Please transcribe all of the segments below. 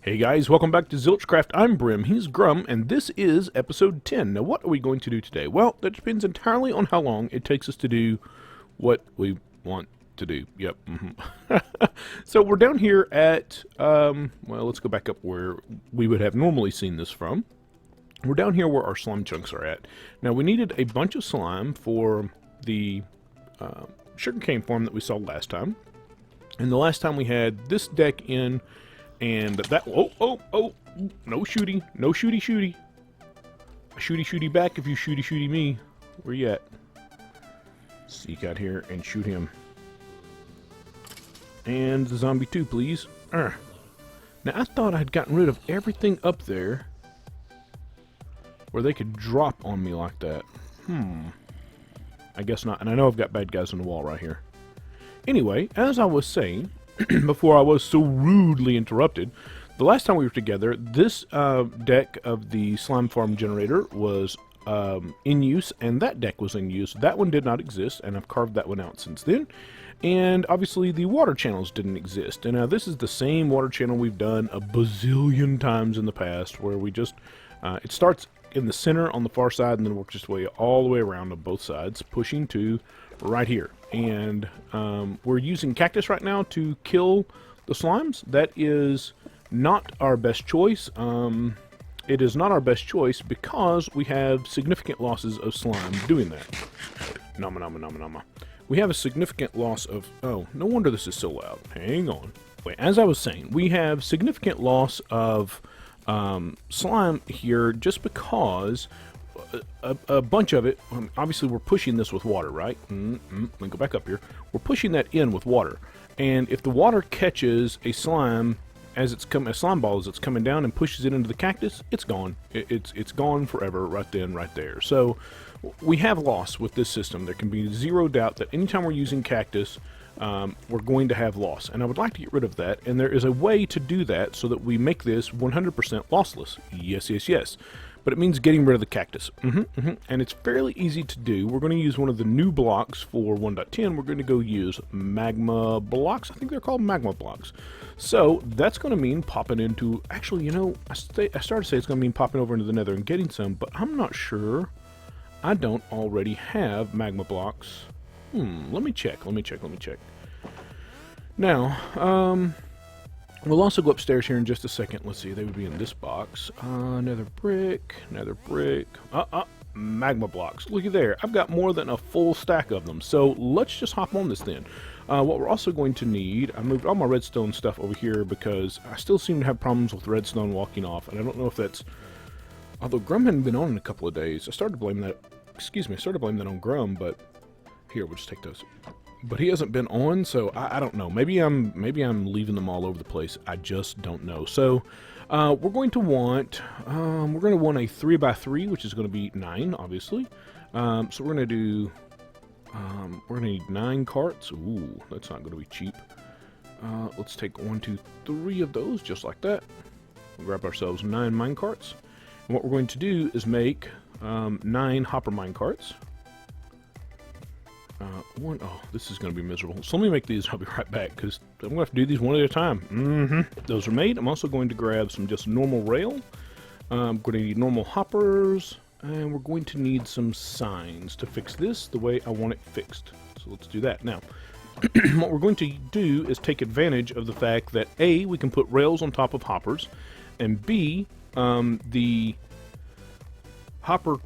Hey guys, welcome back to ZilchCraft. I'm Brim, he's Grum, and this is episode 10. Now what are we going to do today? Well, that depends entirely on how long it takes us to do what we want to do. Yep. So we're down here at, well, let's go back up where we would have normally seen this from. We're down here where our slime chunks are at. Now we needed a bunch of slime for the sugarcane farm that we saw last time. And the last time we had this deck in, and that, oh, no shooty, no shooty. Shooty back if you shooty me. Where you at? Sneak out here and shoot him. And the zombie too, please. Now I thought I'd gotten rid of everything up there where they could drop on me like that. I guess not, and I know I've got bad guys on the wall right here. Anyway, as I was saying, before I was so rudely interrupted, the last time we were together, this deck of the slime farm generator was in use, and that deck was in use. That one did not exist, and I've carved that one out since then. And obviously the water channels didn't exist. And now this is the same water channel we've done a bazillion times in the past, where we just, it starts in the center on the far side and then works its way all the way around on both sides, pushing to right here. And we're using cactus right now to kill the slimes. That is not our best choice. It is not our best choice because we have significant losses of slime doing that. Nama. We have a significant loss of... Oh, no wonder this is so loud. Hang on. Wait, as I was saying, we have significant loss of slime here just because... A bunch of it, obviously we're pushing this with water, right? Let me go back up here. We're pushing that in with water. And if the water catches a slime as it's a slime ball as it's coming down and pushes it into the cactus, it's gone. It's gone forever right then, right there. So we have loss with this system. There can be zero doubt that anytime we're using cactus, we're going to have loss. And I would like to get rid of that. And there is a way to do that so that we make this 100% lossless. Yes. But it means getting rid of the cactus. And it's fairly easy to do. We're going to use one of the new blocks for 1.10. We're going to go use magma blocks. I think they're called magma blocks. So that's going to mean popping into... Actually, you know, I started to say it's going to mean popping over into the nether and getting some, but I'm not sure. I don't already have magma blocks. Let me check. Now, we'll also go upstairs here in just a second. Let's see, they would be in this box. Nether brick. Magma blocks. Looky there. I've got more than a full stack of them. So let's just hop on this then. What we're also going to need, I moved all my redstone stuff over here because I still seem to have problems with redstone walking off. And I don't know if that's, although Grum hadn't been on in a couple of days. I started to blame that on Grum, but here, we'll just take those. But he hasn't been on, so I don't know. Maybe I'm leaving them all over the place. I just don't know. So we're going to want a 3x3, which is going to be 9, obviously. So we're going to do we're going to need 9 carts. Ooh, that's not going to be cheap. Let's take 1, 2, 3 of those, just like that. We'll grab ourselves 9 mine carts. And what we're going to do is make 9 hopper mine carts. Oh, this is going to be miserable. So let me make these. I'll be right back because I'm going to have to do these one at a time. Those are made. I'm also going to grab some just normal rail. I'm going to need normal hoppers, and we're going to need some signs to fix this the way I want it fixed. So let's do that. Now, what we're going to do is take advantage of the fact that A, we can put rails on top of hoppers, and B, the hopper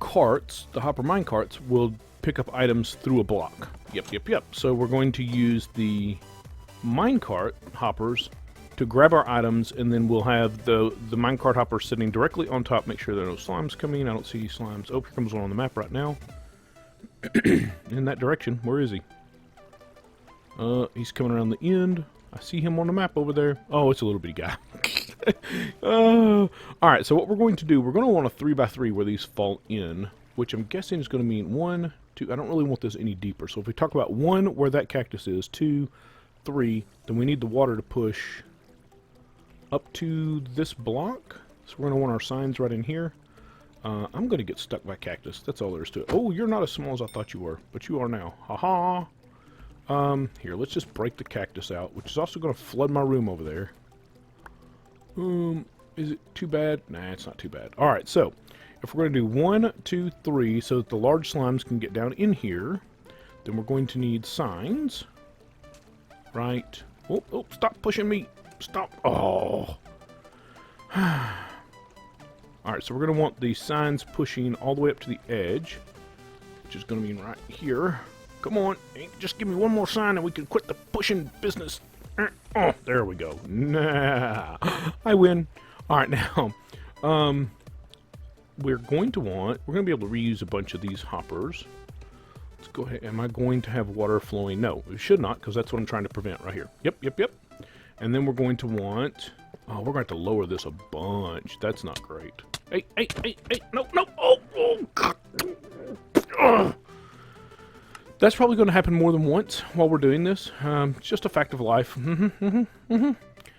mine carts will pick up items through a block. Yep. So we're going to use the minecart hoppers to grab our items, and then we'll have the minecart hopper sitting directly on top. Make sure there are no slimes coming. I don't see slimes. Oh, here comes one on the map right now. In that direction. Where is he? He's coming around the end. I see him on the map over there. Oh, it's a little bitty guy. Alright, so what we're going to do, we're going to want a 3x3 where these fall in, which I'm guessing is going to mean 1, 2, I don't really want this any deeper. So if we talk about 1 where that cactus is, 2, 3, then we need the water to push up to this block. So we're going to want our signs right in here. I'm going to get stuck by cactus. That's all there is to it. Oh, you're not as small as I thought you were, but you are now. Haha. Here, let's just break the cactus out, which is also going to flood my room over there. Is it too bad? Nah, it's not too bad. All right, so if we're going to do 1, 2, 3, so that the large slimes can get down in here, then we're going to need signs. Right. Oh, oh, stop pushing me. Stop. Oh. Alright, so we're going to want the signs pushing all the way up to the edge, which is going to mean right here. Come on. Just give me one more sign and we can quit the pushing business. Oh, there we go. Nah. I win. Alright, now, we're going to be able to reuse a bunch of these hoppers. Let's go ahead. Am I going to have water flowing? No, it should not, because that's what I'm trying to prevent right here. Yep, yep, yep. And then we're going to want... Oh, we're going to have to lower this a bunch. That's not great. Hey, hey, hey, hey. No, no. Oh, oh, God. Ugh. That's probably going to happen more than once while we're doing this. It's just a fact of life.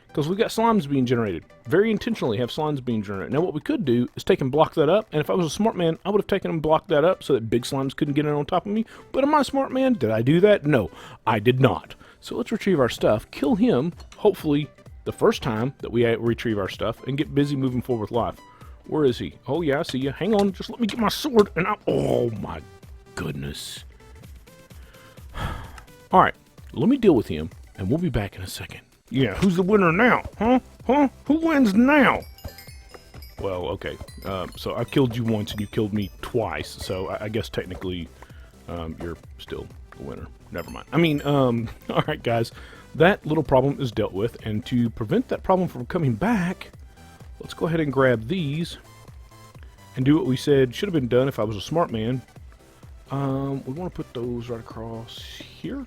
Because we've got slimes being generated. Very intentionally have slimes being generated. Now what we could do is take and block that up. And if I was a smart man, I would have taken and blocked that up so that big slimes couldn't get in on top of me. But am I a smart man? Did I do that? No, I did not. So let's retrieve our stuff, kill him, hopefully the first time that we retrieve our stuff, and get busy moving forward with life. Where is he? Oh yeah, I see you. Hang on, just let me get my sword and oh my goodness. Alright, let me deal with him, and we'll be back in a second. Yeah, who's the winner now? Huh? Huh? Who wins now? Well, okay. So I killed you once and you killed me twice, so I guess technically you're still the winner. Never mind. I mean, alright guys, that little problem is dealt with, and to prevent that problem from coming back, let's go ahead and grab these and do what we said should have been done if I was a smart man. We want to put those right across here.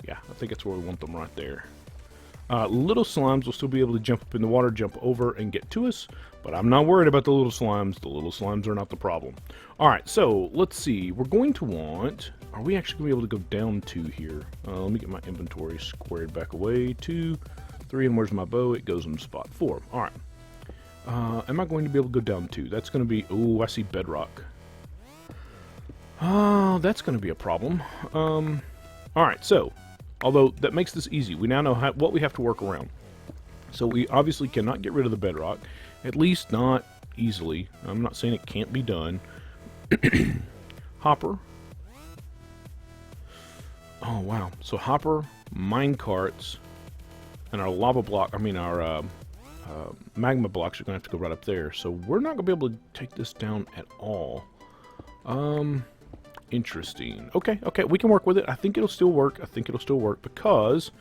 Yeah, I think that's where we want them, right there. Little slimes will still be able to jump up in the water, jump over, and get to us, but I'm not worried about the little slimes. The little slimes are not the problem. Alright, so let's see. We're going to want... Are we actually going to be able to go down 2 here? Let me get my inventory squared back away. 2, 3, and where's my bow? It goes in spot 4. Alright. Am I going to be able to go down 2? That's going to be... Oh, I see bedrock. That's going to be a problem. Alright, so... Although, that makes this easy. We now know what we have to work around. So we obviously cannot get rid of the bedrock. At least not easily. I'm not saying it can't be done. Hopper. Oh, wow. So hopper, mine carts, and our lava block, our magma blocks are going to have to go right up there. So we're not going to be able to take this down at all. Interesting. Okay, okay, we can work with it. I think it'll still work. I think it'll still work because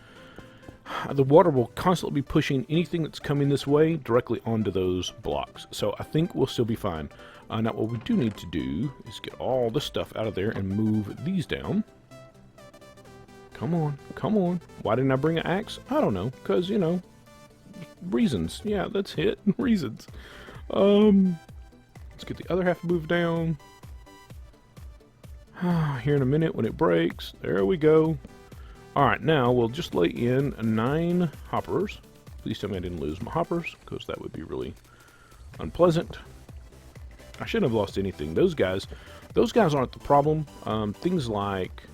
the water will constantly be pushing anything that's coming this way directly onto those blocks. So I think we'll still be fine. Now what we do need to do is get all this stuff out of there and move these down. Come on, come on. Why didn't I bring an axe? I don't know, because, you know, reasons. Yeah, that's it. Reasons. Let's get the other half moved down. Here in a minute when it breaks. There we go. Alright, now we'll just lay in 9 hoppers. Please tell me I didn't lose my hoppers, because that would be really unpleasant. I shouldn't have lost anything. Those guys aren't the problem. Things like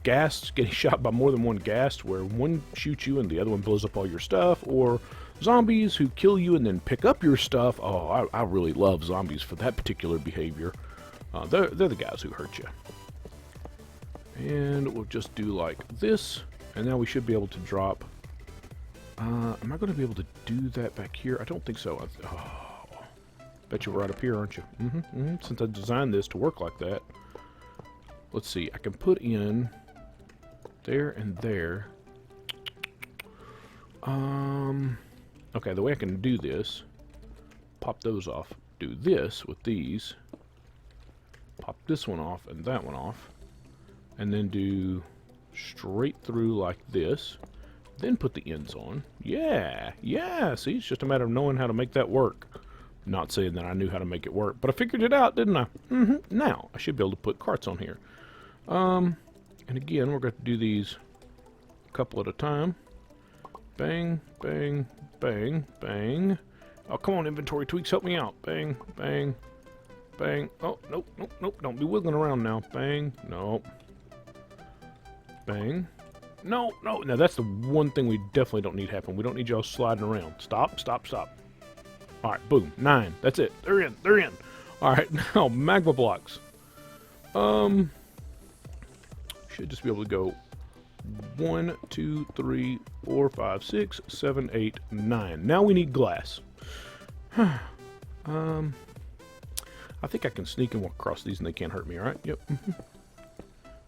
gas, getting shot by more than one gas, where one shoots you and the other one blows up all your stuff, or zombies who kill you and then pick up your stuff. Oh, I really love zombies for that particular behavior. They're the guys who hurt you. And we'll just do like this, and now we should be able to drop. Am I going to be able to do that back here? I don't think so. Bet you're right up here, aren't you? Since I designed this to work like that. Let's see. I can put in there and there. Okay, the way I can do this, pop those off. Do this with these. Pop this one off and that one off, and then do straight through like this, then put the ends on. Yeah, see, it's just a matter of knowing how to make that work. Not saying that I knew how to make it work, but I figured it out, didn't I? Now, I should be able to put carts on here. And again, we're going to do these a couple at a time. Bang, bang, bang, bang. Oh, come on, inventory tweaks, help me out. Bang, bang. Bang. Oh, nope, nope, nope. Don't be wiggling around now. Bang. Nope. Bang. No, no. Now, that's the one thing we definitely don't need happen. We don't need y'all sliding around. Stop, stop, stop. All right, boom. 9. That's it. They're in. They're in. All right, now, magma blocks. Should just be able to go 1, 2, 3, 4, 5, 6, 7, 8, 9. Now we need glass. I think I can sneak and walk across these and they can't hurt me, alright? Yep.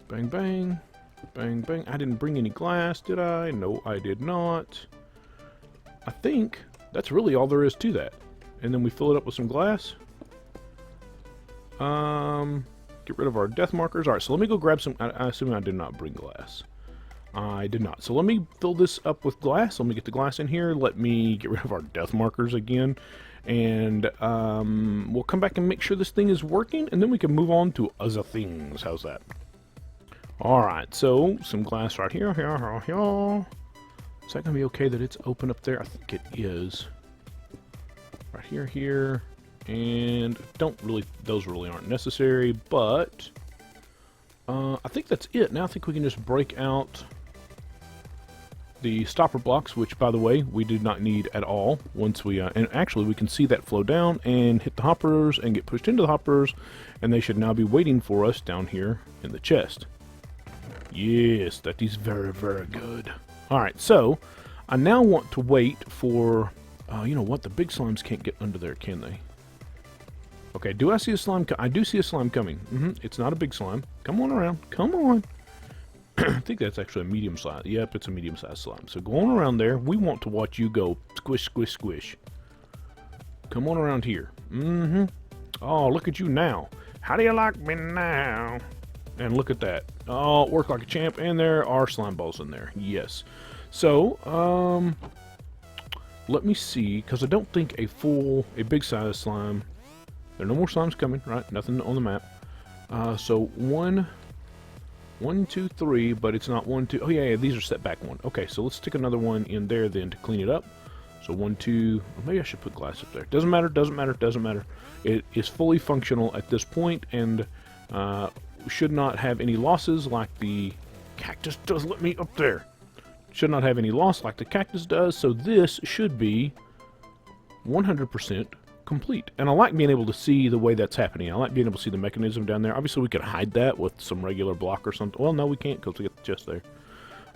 Bang, bang. Bang, bang. I didn't bring any glass, did I? No, I did not. I think that's really all there is to that. And then we fill it up with some glass. Get rid of our death markers. Alright, so let me go grab some. I assume I did not bring glass. I did not. So let me fill this up with glass. Let me get the glass in here. Let me get rid of our death markers again. And we'll come back and make sure this thing is working, and then we can move on to other things. How's that? Alright, so some glass right here. Is that going to be okay that it's open up there? I think it is. Right here, here. And those really aren't necessary, but I think that's it. Now I think we can just break out the stopper blocks, which, by the way, we did not need at all once we, and actually we can see that flow down and hit the hoppers and get pushed into the hoppers, and they should now be waiting for us down here in the chest. Yes, that is very, very good. Alright, so I now want to wait for, you know what, the big slimes can't get under there, can they? Okay, do I see a slime? I do see a slime coming. It's not a big slime. Come on around. Come on. I think that's actually a medium size. Yep, it's a medium-sized slime. So go on around there. We want to watch you go squish, squish, squish. Come on around here. Oh, look at you now. How do you like me now? And look at that. Oh, work like a champ. And there are slime balls in there. Yes. So, let me see, because I don't think a big-sized slime. There are no more slimes coming, right? Nothing on the map. So 1, 2, 3, but it's not 1, 2. Oh yeah, these are set back 1. Okay, so let's stick another one in there then to clean it up. So 1, 2. Maybe I should put glass up there. Doesn't matter. Doesn't matter. Doesn't matter. It is fully functional at this point, and should not have any losses like the cactus does. Let me up there. Should not have any loss like the cactus does. So this should be 100% complete. And I like being able to see the way that's happening. I like being able to see the mechanism down there. Obviously we could hide that with some regular block or something. Well, no, we can't because we get the chest there.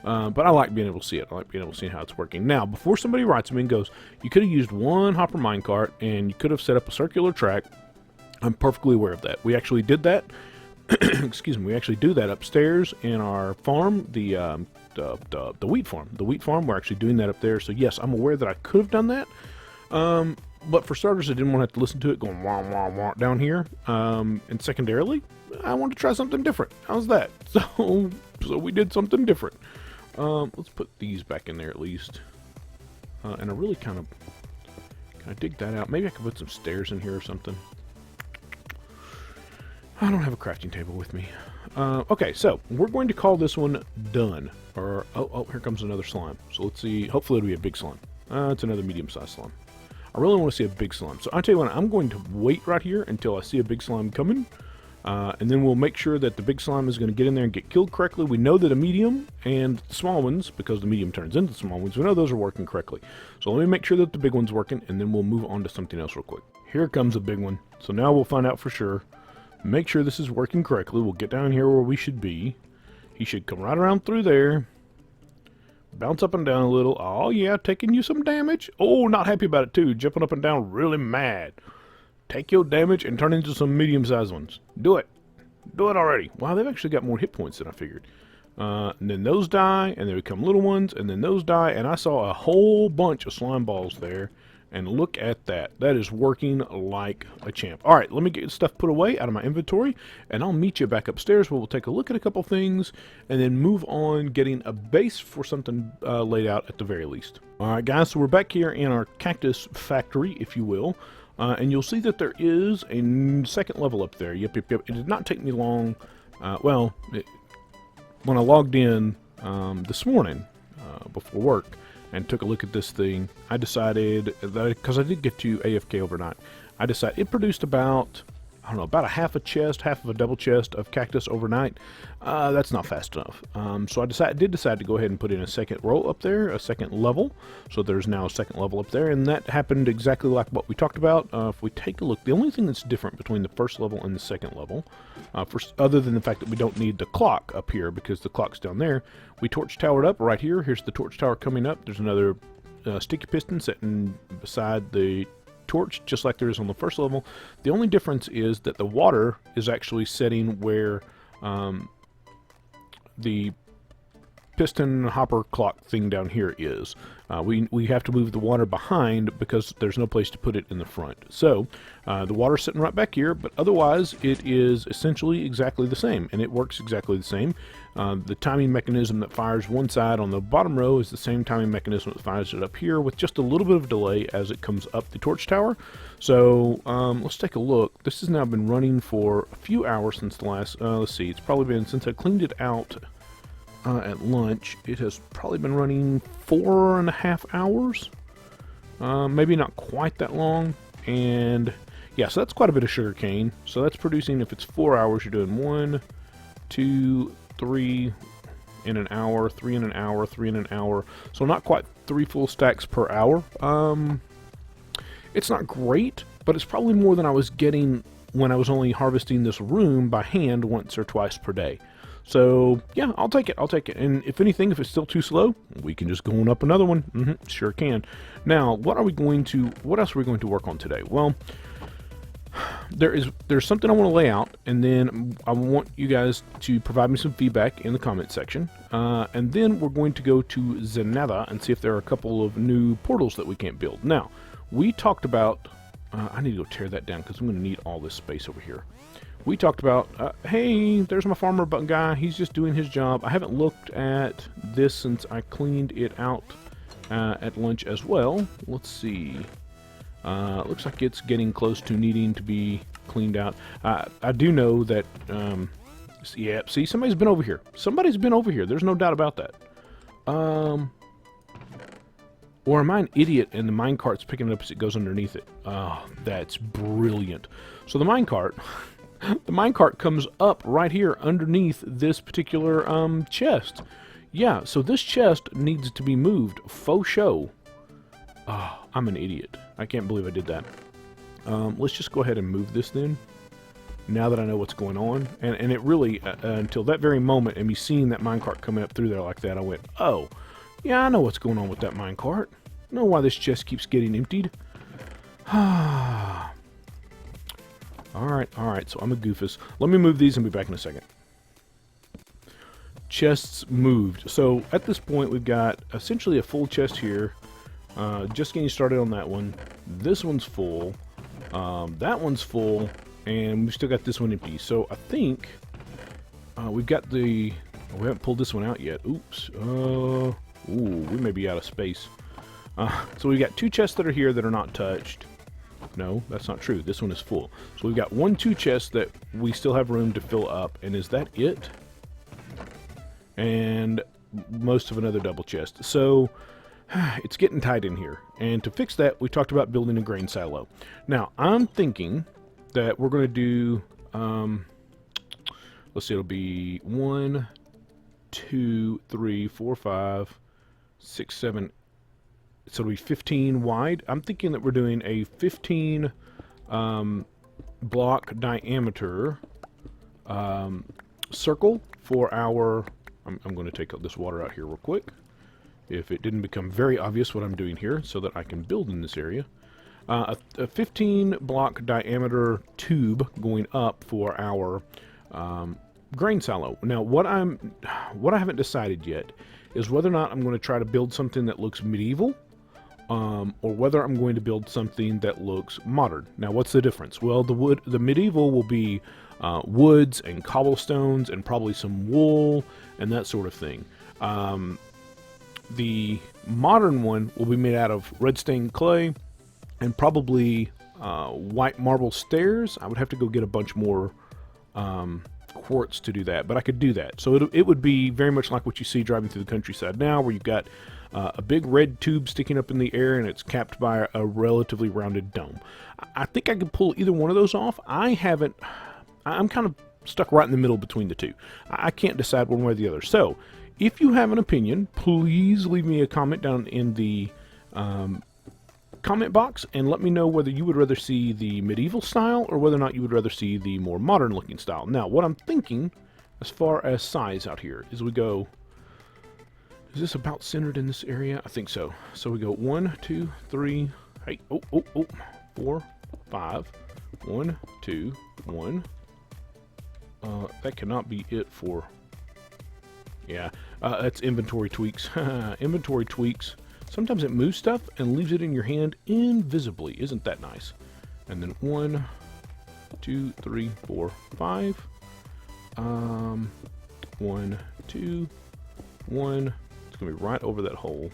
But I like being able to see it. I like being able to see how it's working. Now, before somebody writes me and goes, you could have used one hopper minecart and you could have set up a circular track, I'm perfectly aware of that. We actually did that. Excuse me. We actually do that upstairs in our farm, the wheat farm. The wheat farm, we're actually doing that up there. So yes, I'm aware that I could have done that. But for starters, I didn't want to have to listen to it going wah, wah, wah down here. And secondarily, I wanted to try something different. How's that? So we did something different. Let's put these back in there at least. And I really kind of dig that out. Maybe I could put some stairs in here or something. I don't have a crafting table with me. Okay, so we're going to call this one done. Or, oh, here comes another slime. So let's see. Hopefully it'll be a big slime. It's another medium-sized slime. I really want to see a big slime. So I'll tell you what, I'm going to wait right here until I see a big slime coming. And then we'll make sure that the big slime is going to get in there and get killed correctly. We know that a medium and the small ones, because the medium turns into the small ones, we know those are working correctly. So let me make sure that the big one's working, and then we'll move on to something else real quick. Here comes a big one. So now we'll find out for sure. Make sure this is working correctly. We'll get down here where we should be. He should come right around through there. Bounce up and down a little. Oh, yeah, taking you some damage. Oh, not happy about it, too. Jumping up and down really mad. Take your damage and turn into some medium-sized ones. Do it. Do it already. Wow, they've actually got more hit points than I figured. And then those die, and they become little ones, and then those die, and I saw a whole bunch of slime balls there. And look at that. That is working like a champ. All right, let me get stuff put away out of my inventory, and I'll meet you back upstairs where we'll take a look at a couple things and then move on getting a base for something laid out at the very least. All right, guys, so we're back here in our cactus factory, if you will, and you'll see that there is a second level up there. Yep, yep, yep. It did not take me long. When I logged in this morning before work, and took a look at this thing, I decided that, because I did get to AFK overnight, I decided it produced about I don't know, about a half of a double chest of cactus overnight. That's not fast enough. So I did decide to go ahead and put in a second row up there, a second level. So there's now a second level up there, and that happened exactly like what we talked about. If we take a look, the only thing that's different between the first level and the second level, other than the fact that we don't need the clock up here because the clock's down there, we torch towered up right here. Here's the torch tower coming up. There's another sticky piston sitting beside the torch, just like there is on the first level. The only difference is that the water is actually setting where the piston hopper clock thing down here is. We have to move the water behind because there's no place to put it in the front. So the water's sitting right back here, but otherwise it is essentially exactly the same, and it works exactly the same. The timing mechanism that fires one side on the bottom row is the same timing mechanism that fires it up here, with just a little bit of delay as it comes up the torch tower. So let's take a look. This has now been running for a few hours since the last, let's see, it's probably been since I cleaned it out at lunch. It has probably been running 4.5 hours, maybe not quite that long. And yeah, so that's quite a bit of sugar cane. So that's producing, if it's 4 hours, you're doing 1, 2, 3 in an hour, 3 in an hour, 3 in an hour. So not quite 3 full stacks per hour. It's not great, but it's probably more than I was getting when I was only harvesting this room by hand once or twice per day. So yeah, I'll take it. And if anything, if it's still too slow, we can just go on up another one. Sure can. Now, what else are we going to work on today? Well, there's something I want to lay out, and then I want you guys to provide me some feedback in the comment section. And then we're going to go to the Nether and see if there are a couple of new portals that we can't build. Now, we talked about, I need to go tear that down because I'm going to need all this space over here. We talked about, hey, there's my farmer guy. He's just doing his job. I haven't looked at this since I cleaned it out at lunch as well. Let's see. Looks like it's getting close to needing to be cleaned out. I do know that, yeah, see, somebody's been over here. Somebody's been over here. There's no doubt about that. Or am I an idiot and the minecart's picking it up as it goes underneath it? Oh, that's brilliant. So the minecart... The minecart comes up right here underneath this particular chest. Yeah, so this chest needs to be moved. Faux show. Oh, I'm an idiot. I can't believe I did that. Let's just go ahead and move this then. Now that I know what's going on. And it really, until that very moment, and me seeing that minecart coming up through there like that, I went, oh, yeah, I know what's going on with that minecart. I know why this chest keeps getting emptied. Alright, so I'm a goofus. Let me move these and be back in a second. Chests moved. So at this point we've got essentially a full chest here. Just getting started on that one. This one's full. That one's full. And we've still got this one empty. So I think we've got the... we haven't pulled this one out yet. Oops. Ooh, we may be out of space. So we've got 2 chests that are here that are not touched. No, that's not true. This one is full. So we've got 2 chests that we still have room to fill up. And is that it? And most of another double chest. So it's getting tight in here. And to fix that, we talked about building a grain silo. Now, I'm thinking that we're going to do... let's see, it'll be 1, 2, 3, 4, 5, 6, 7... So it'll be 15 wide. I'm thinking that we're doing a 15 block diameter circle for our... I'm going to take this water out here real quick. If it didn't become very obvious what I'm doing here, so that I can build in this area. A 15 block diameter tube going up for our grain silo. Now, what I haven't decided yet is whether or not I'm going to try to build something that looks medieval, or whether I'm going to build something that looks modern. Now, what's the difference? Well, the medieval will be woods and cobblestones and probably some wool and that sort of thing. The modern one will be made out of red stained clay and probably white marble stairs. I would have to go get a bunch more quartz to do that, but I could do that. So it would be very much like what you see driving through the countryside now, where you've got a big red tube sticking up in the air, and it's capped by a relatively rounded dome. I think I could pull either one of those off. I'm kind of stuck right in the middle between the two. I can't decide one way or the other. So, if you have an opinion, please leave me a comment down in the comment box and let me know whether you would rather see the medieval style or whether or not you would rather see the more modern looking style. Now, what I'm thinking as far as size out here is we go, is this about centered in this area? I think so. So we go 1, 2, 3, hey, 4, 5, 1, 2, 1. That cannot be it for, yeah, that's inventory tweaks. Inventory tweaks. Sometimes it moves stuff and leaves it in your hand invisibly. Isn't that nice? And then 1, 2, 3, 4, 5. 1, 2, 1. It's going to be right over that hole.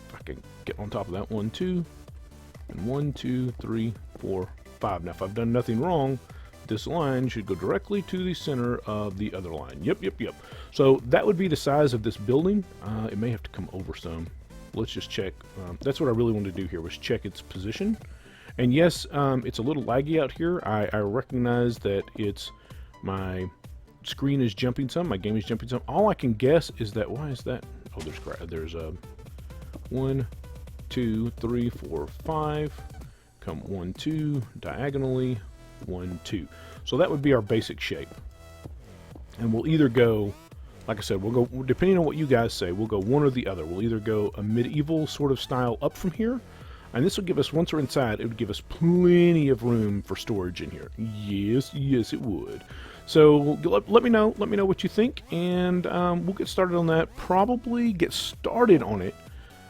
If I can get on top of that. 1, 2. And 1, 2, 3, 4, 5. Now, if I've done nothing wrong, this line should go directly to the center of the other line. Yep. So that would be the size of this building. It may have to come over some. Let's just check. That's what I really wanted to do here, was check its position. And yes, it's a little laggy out here. I recognize that my screen is jumping some, my game is jumping some. All I can guess is that, why is that? Oh, there's 1, 2, 3, 4, 5. Come 1, 2 diagonally. 1, 2. So that would be our basic shape. And we'll either go, like I said, we'll go, depending on what you guys say, we'll go one or the other. We'll either go a medieval sort of style up from here, and this will give us, once we're inside, it would give us plenty of room for storage in here. Yes, it would. So let me know what you think, and we'll get started on that. Probably get started on it,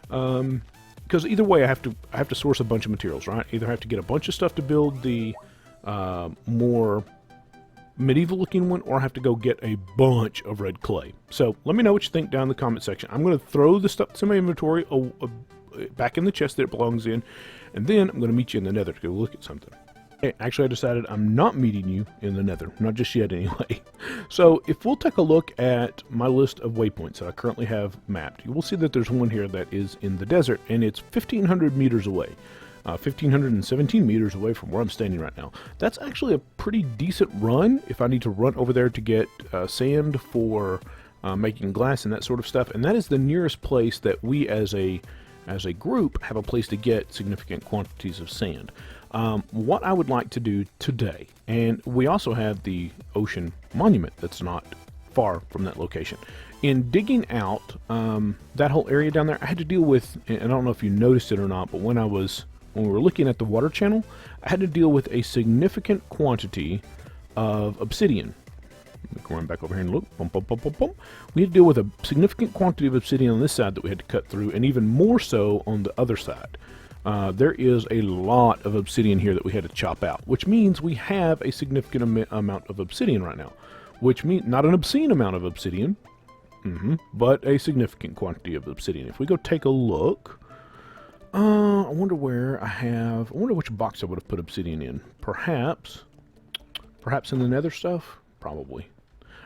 because either way, I have to source a bunch of materials, right? Either have to get a bunch of stuff to build the more medieval looking one, or I have to go get a bunch of red clay. So let me know what you think down in the comment section. I'm going to throw the stuff to my inventory back in the chest that it belongs in, and then I'm going to meet you in the nether to go look at something. Hey, actually, I decided I'm not meeting you in the nether, not just yet anyway. So if we'll take a look at my list of waypoints that I currently have mapped, you will see that there's one here that is in the desert, and it's 1,500 meters away. 1,517 meters away from where I'm standing right now. That's actually a pretty decent run if I need to run over there to get sand for making glass and that sort of stuff. And that is the nearest place that we as a group have a place to get significant quantities of sand. What I would like to do today, and we also have the ocean monument that's not far from that location. In digging out that whole area down there, I had to deal with, and I don't know if you noticed it or not, but when we were looking at the water channel, I had to deal with a significant quantity of obsidian. Let me run back over here and look. We had to deal with a significant quantity of obsidian on this side that we had to cut through, and even more so on the other side. There is a lot of obsidian here that we had to chop out, which means we have a significant amount of obsidian right now. Which means, not an obscene amount of obsidian, but a significant quantity of obsidian. If we go take a look, I wonder which box I would have put obsidian in. Perhaps in the nether stuff? Probably.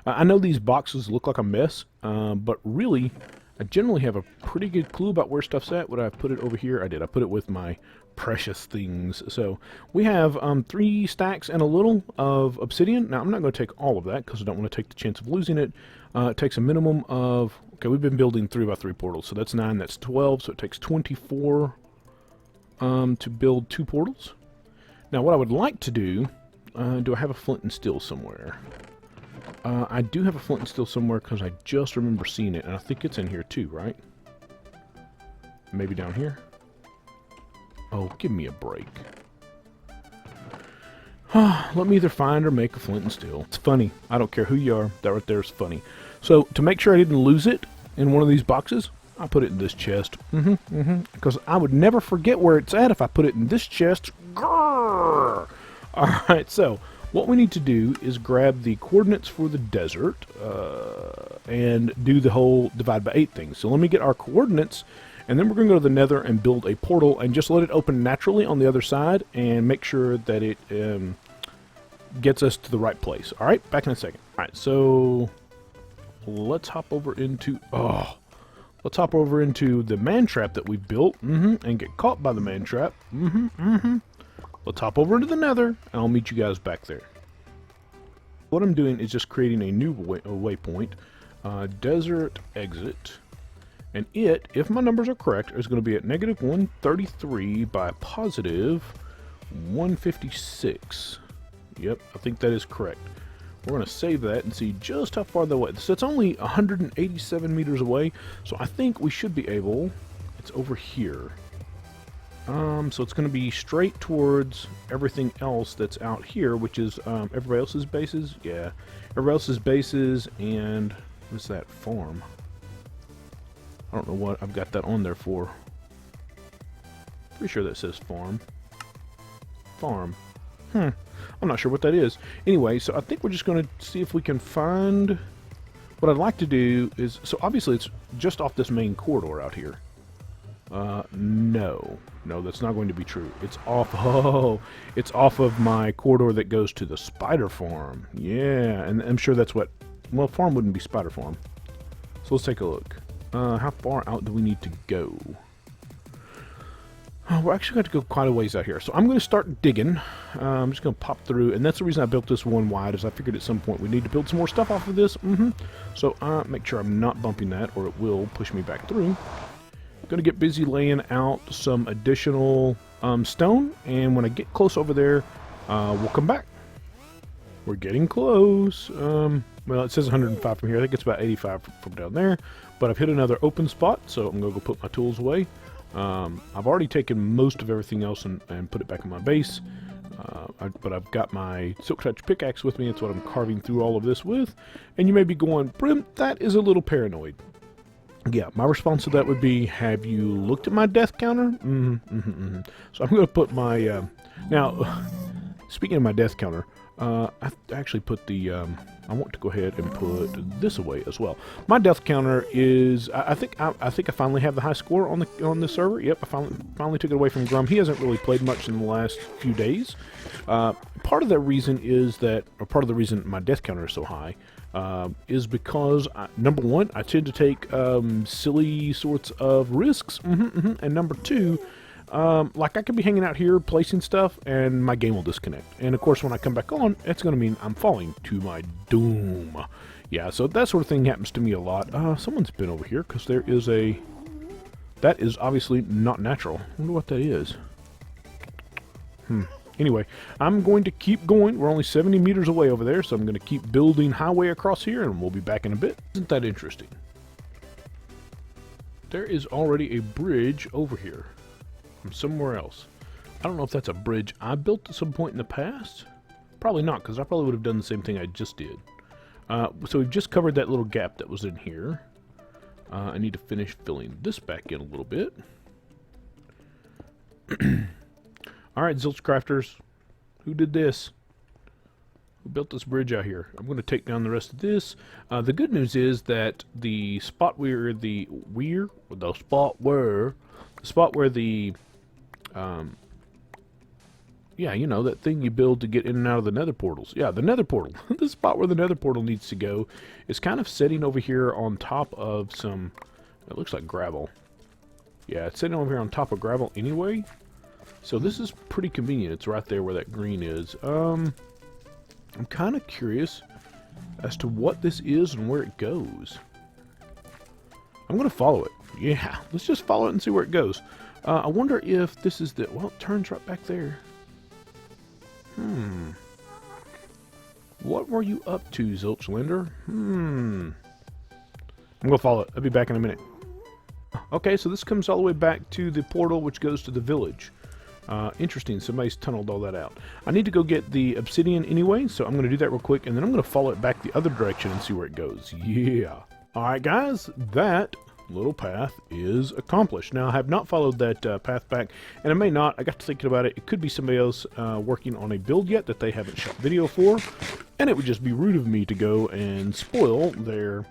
I know these boxes look like a mess, but really, I generally have a pretty good clue about where stuff's at. Would I put it over here? I did. I put it with my precious things. So we have 3 stacks and a little of obsidian. Now, I'm not going to take all of that because I don't want to take the chance of losing it. It takes a minimum of, okay, we've been building 3x3 portals, so that's 9, that's 12, so it takes 24 to build 2 portals. Now, what I would like to do I have a flint and steel somewhere? I do have a flint and steel somewhere because I just remember seeing it, and I think it's in here too, right? Maybe down here? Oh, give me a break. Let me either find or make a flint and steel. It's funny. I don't care who you are. That right there is funny. So, to make sure I didn't lose it in one of these boxes, I put it in this chest. Because I would never forget where it's at if I put it in this chest. Grrr! Alright, so what we need to do is grab the coordinates for the desert and do the whole divide by 8 thing. So let me get our coordinates, and then we're going to go to the nether and build a portal and just let it open naturally on the other side and make sure that it gets us to the right place. Alright, back in a second. Alright, so let's hop over into... Oh, Let's hop over into the man trap that we built, and get caught by the man trap. Let's hop over into the Nether, and I'll meet you guys back there. What I'm doing is just creating a new waypoint, desert exit, and it, if my numbers are correct, is going to be at negative 133 by positive 156. Yep, I think that is correct. We're going to save that and see just how far the way. So it's only 187 meters away, so I think we should be able. It's over here. So it's going to be straight towards everything else that's out here, which is everybody else's bases. Yeah, everybody else's bases, and what's that farm? I don't know what I've got that on there for. Pretty sure that says farm. Farm. I'm not sure what that is. Anyway, so I think we're just going to see if we can find. What I'd like to do is, so obviously it's just off this main corridor out here. No, that's not going to be true. It's off. Oh, it's off of my corridor that goes to the spider farm. Yeah, and I'm sure that's what. Well, farm wouldn't be spider farm. So let's take a look. How far out do we need to go? We're actually going to go quite a ways out here. So I'm going to start digging. I'm just going to pop through. And that's the reason I built this one wide, is I figured at some point we need to build some more stuff off of this. So make sure I'm not bumping that, or it will push me back through. Going to get busy laying out some additional stone. And when I get close over there, we'll come back. We're getting close. Well, it says 105 from here. I think it's about 85 from down there. But I've hit another open spot, so I'm going to go put my tools away. I've already taken most of everything else and put it back in my base, but I've got my Silk Touch pickaxe with me. It's what I'm carving through all of this with. And you may be going, Brim, that is a little paranoid. Yeah, my response to that would be, have you looked at my death counter? So I'm going to put my... now, speaking of my death counter, I actually put the... I want to go ahead and put this away as well. My death counter is... I think I finally have the high score on this server. Yep, I finally took it away from Grum. He hasn't really played much in the last few days. Part of the reason is that... Or part of the reason my death counter is so high... is because, number one, I tend to take silly sorts of risks, and number two, like I could be hanging out here placing stuff, and my game will disconnect. And of course, when I come back on, it's going to mean I'm falling to my doom. Yeah, so that sort of thing happens to me a lot. Someone's been over here, because there is a... That is obviously not natural. I wonder what that is. Anyway, I'm going to keep going. We're only 70 meters away over there, so I'm going to keep building highway across here, and we'll be back in a bit. Isn't that interesting? There is already a bridge over here from somewhere else. I don't know if that's a bridge I built at some point in the past. Probably not, because I probably would have done the same thing I just did. So we've just covered that little gap that was in here. I need to finish filling this back in a little bit. Alright, Zilch Crafters, who did this? Who built this bridge out here? I'm going to take down the rest of this. The good news is that the spot where the yeah, you know, that thing you build to get in and out of the nether portals. Yeah, the nether portal. The spot where the nether portal needs to go is kind of sitting over here on top of some, it looks like gravel. Yeah, it's sitting over here on top of gravel anyway. So this is pretty convenient. It's right there where that green is. I'm kind of curious as to what this is and where it goes. I'm going to follow it. Yeah, let's just follow it and see where it goes. I wonder if this is the... Well, it turns right back there. What were you up to, ZilchLander? I'm going to follow it. I'll be back in a minute. Okay, so this comes all the way back to the portal which goes to the village. Interesting, somebody's tunneled all that out. I need to go get the obsidian anyway, so I'm going to do that real quick, and then I'm going to follow it back the other direction and see where it goes. Yeah. Alright guys, that little path is accomplished. Now, I have not followed that path back, and I may not. I got to thinking about it. It could be somebody else working on a build yet that they haven't shot video for, and it would just be rude of me to go and spoil their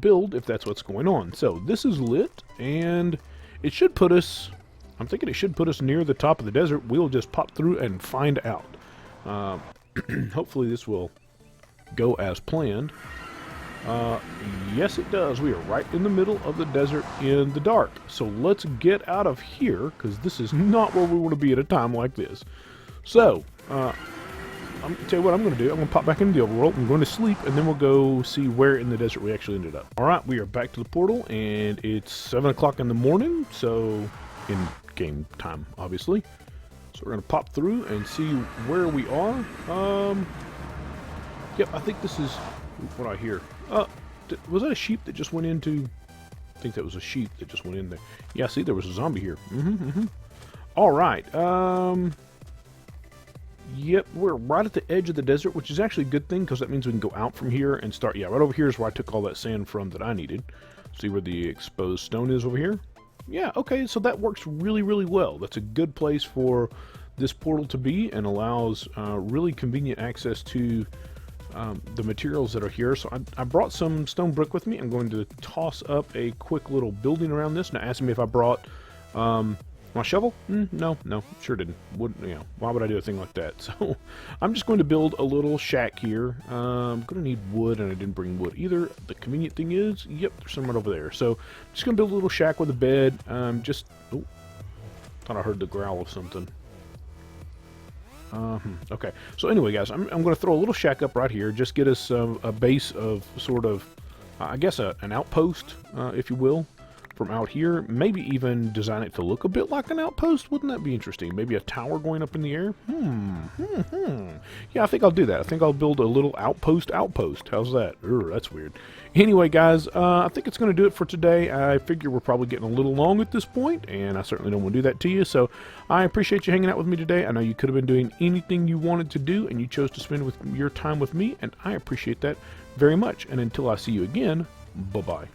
build if that's what's going on. So, this is lit, and it should put us... I'm thinking it should put us near the top of the desert. We'll just pop through and find out. Hopefully this will go as planned. Yes, it does. We are right in the middle of the desert in the dark. So let's get out of here, because this is not where we want to be at a time like this. So, I'm tell you what I'm going to do. I'm going to pop back into the overworld. I'm going to sleep, and then we'll go see where in the desert we actually ended up. All right, we are back to the portal, and it's 7 o'clock in the morning, so in game time, obviously. So we're going to pop through and see where we are. Yep, I think this is what I hear. Was that a sheep that just went into... I think that was a sheep that just went in there. Yeah, see, there was a zombie here. All right. Yep, we're right at the edge of the desert, which is actually a good thing, because that means we can go out from here and start... Yeah, right over here is where I took all that sand from that I needed. See where the exposed stone is over here? Yeah, okay, so that works really, really well. That's a good place for this portal to be, and allows really convenient access to the materials that are here. So I brought some stone brick with me. I'm going to toss up a quick little building around this. Now, ask me if I brought my shovel? No, sure didn't. Why would I do a thing like that? So I'm just going to build a little shack here. I'm going to need wood, and I didn't bring wood either. The convenient thing is, yep, there's some right over there. So I'm just going to build a little shack with a bed. Oh, thought I heard the growl of something. Okay, so anyway, guys, I'm going to throw a little shack up right here. Just get us a base of sort of, I guess, an outpost, if you will, from out here. Maybe even design it to look a bit like an outpost. Wouldn't that be interesting? Maybe a tower going up in the air? Yeah, I think I'll do that. I think I'll build a little outpost. How's that? That's weird. Anyway, guys, I think it's going to do it for today. I figure we're probably getting a little long at this point, and I certainly don't want to do that to you. So I appreciate you hanging out with me today. I know you could have been doing anything you wanted to do, and you chose to spend your time with me, and I appreciate that very much. And until I see you again, bye-bye.